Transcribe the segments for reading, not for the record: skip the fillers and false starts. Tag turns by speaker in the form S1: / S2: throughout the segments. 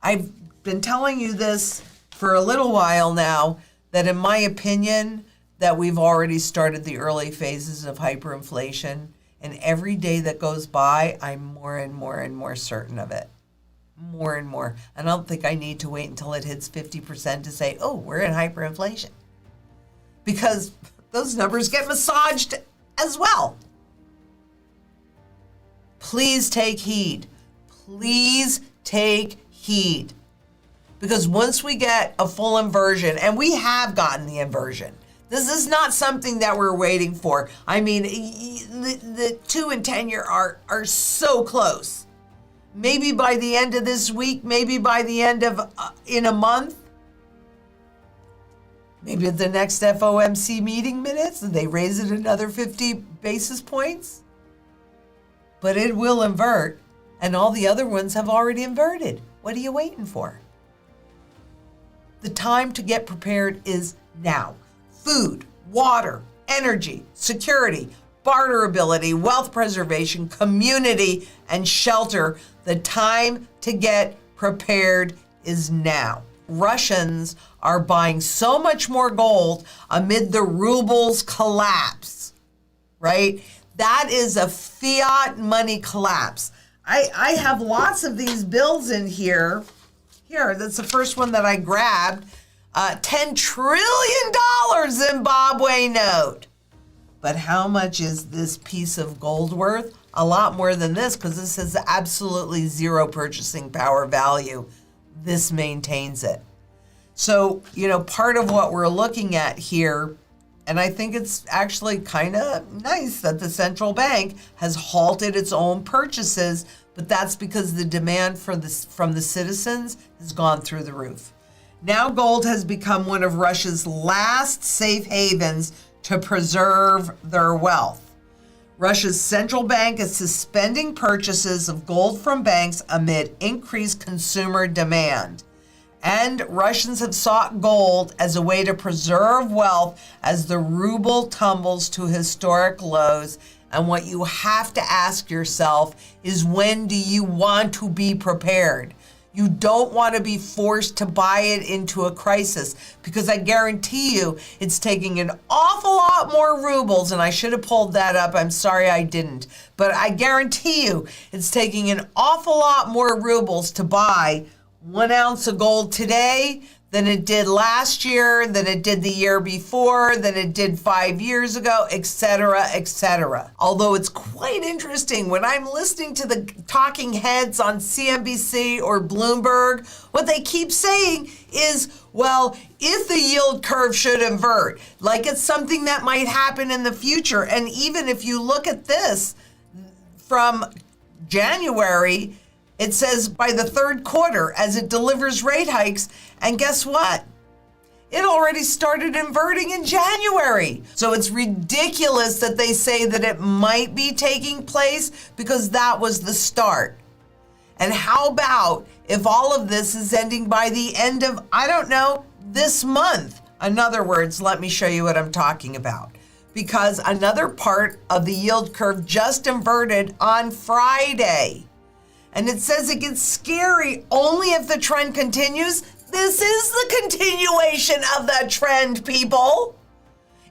S1: I've been telling you this for a little while now, that in my opinion, that we've already started the early phases of hyperinflation. And every day that goes by, I'm more and more and more certain of it. More and more. And I don't think I need to wait until it hits 50% to say, oh, we're in hyperinflation. Because those numbers get massaged as well. Please take heed. Please take heed. Because once we get a full inversion, and we have gotten the inversion, this is not something that we're waiting for. I mean, the 2 and 10 year are so close. Maybe by the end of this week, maybe by the end of, in a month, maybe at the next FOMC meeting minutes, they raise it another 50 basis points. But it will invert, and all the other ones have already inverted. What are you waiting for? The time to get prepared is now. Food, water, energy, security, barterability, wealth preservation, community, and shelter. The time to get prepared is now. Russians are buying so much more gold amid the ruble's collapse, right? That is a fiat money collapse. I have lots of these bills in here. Here, that's the first one that I grabbed. $10 trillion Zimbabwe note. But how much is this piece of gold worth? A lot more than this, because this has absolutely zero purchasing power value. This maintains it. So, part of what we're looking at here, and I think it's actually kind of nice that the central bank has halted its own purchases, but that's because the demand from the citizens has gone through the roof. Now gold has become one of Russia's last safe havens to preserve their wealth. Russia's central bank is suspending purchases of gold from banks amid increased consumer demand. And Russians have sought gold as a way to preserve wealth as the ruble tumbles to historic lows. And what you have to ask yourself is, when do you want to be prepared? You don't want to be forced to buy it into a crisis, because I guarantee you it's taking an awful lot more rubles, and I should have pulled that up. I'm sorry I didn't. But I guarantee you it's taking an awful lot more rubles to buy 1 ounce of gold today than it did last year, than it did the year before, than it did 5 years ago, etc., etc. Although it's quite interesting, when I'm listening to the talking heads on CNBC or Bloomberg, what they keep saying is, well, if the yield curve should invert, like it's something that might happen in the future. And even if you look at this from January, it says by the third quarter as it delivers rate hikes. And guess what? It already started inverting in January. So it's ridiculous that they say that it might be taking place, because that was the start. And how about if all of this is ending by the end of, I don't know, this month? In other words, let me show you what I'm talking about. Because another part of the yield curve just inverted on Friday. And it says it gets scary only if the trend continues. This is the continuation of that trend, people.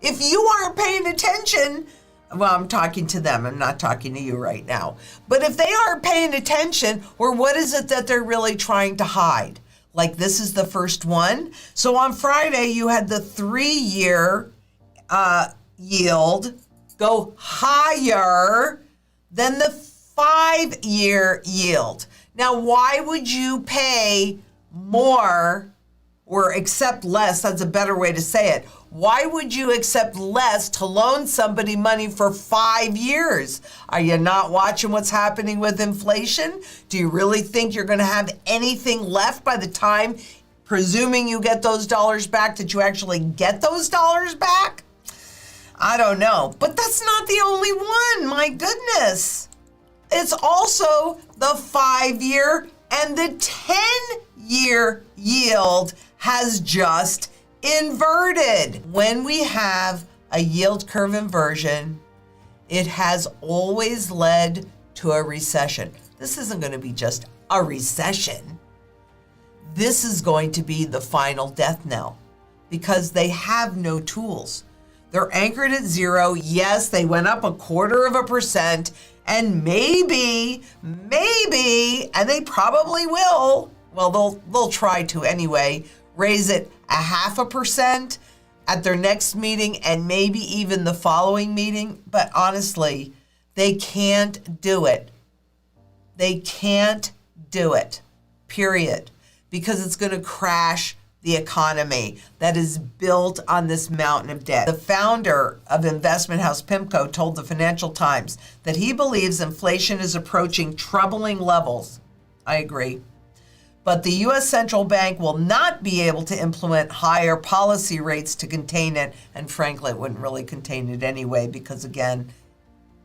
S1: If you aren't paying attention, well, I'm talking to them. I'm not talking to you right now. But if they aren't paying attention, or what is it that they're really trying to hide? Like, this is the first one. So on Friday, you had the 3-year yield go higher than the 5-year yield. Now, why would you pay more or accept less? That's a better way to say it. Why would you accept less to loan somebody money for 5 years? Are you not watching what's happening with inflation? Do you really think you're going to have anything left by the time, presuming you get those dollars back, that you actually get those dollars back? I don't know. But that's not the only one. My goodness. It's also the 5-year and the 10-year yield has just inverted. When we have a yield curve inversion, it has always led to a recession. This isn't going to be just a recession. this is going to be the final death knell because they have no tools. They're anchored at zero. Yes, they went up 0.25%, and maybe, and they probably will, well, they'll try to anyway, raise it 0.5% at their next meeting and maybe even the following meeting. But honestly, they can't do it. They can't do it, period, because it's going to crash the economy that is built on this mountain of debt. The founder of investment house PIMCO told the Financial Times that he believes inflation is approaching troubling levels. I agree. But the U.S. Central Bank will not be able to implement higher policy rates to contain it. And frankly, it wouldn't really contain it anyway, because again,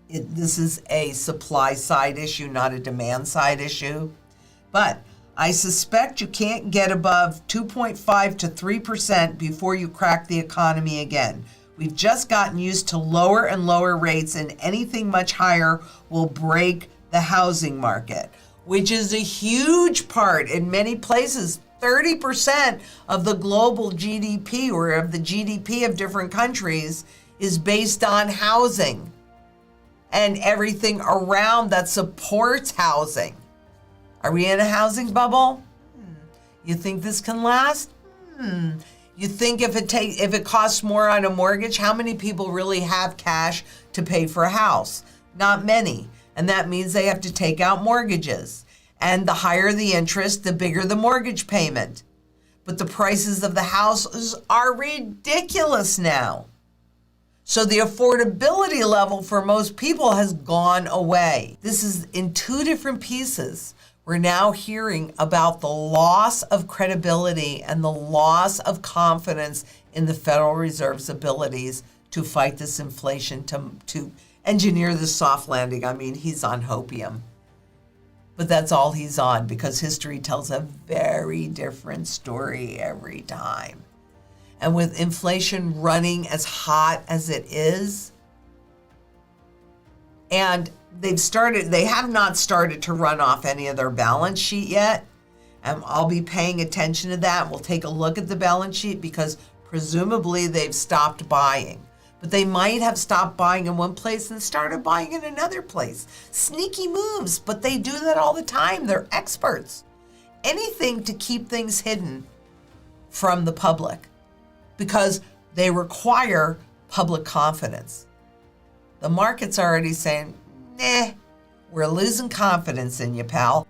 S1: this is a supply side issue, not a demand side issue. But I suspect you can't get above 2.5 to 3% before you crack the economy again. We've just gotten used to lower and lower rates, and anything much higher will break the housing market, which is a huge part in many places. 30% of the global GDP, or of the GDP of different countries, is based on housing and everything around that supports housing. Are we in a housing bubble? You think this can last? You think if it costs more on a mortgage, how many people really have cash to pay for a house? Not many. And that means they have to take out mortgages. And the higher the interest, the bigger the mortgage payment. But the prices of the houses are ridiculous now. So the affordability level for most people has gone away. This is in two different pieces. We're now hearing about the loss of credibility and the loss of confidence in the Federal Reserve's abilities to fight this inflation, to engineer this soft landing. I mean, he's on hopium. But that's all he's on, because history tells a very different story every time. And with inflation running as hot as it is, and they have not started to run off any of their balance sheet yet. And I'll be paying attention to that. We'll take a look at the balance sheet, because presumably they've stopped buying. But they might have stopped buying in one place and started buying in another place. Sneaky moves, but they do that all the time. They're experts. Anything to keep things hidden from the public, because they require public confidence. The market's already saying, nah, we're losing confidence in you, pal.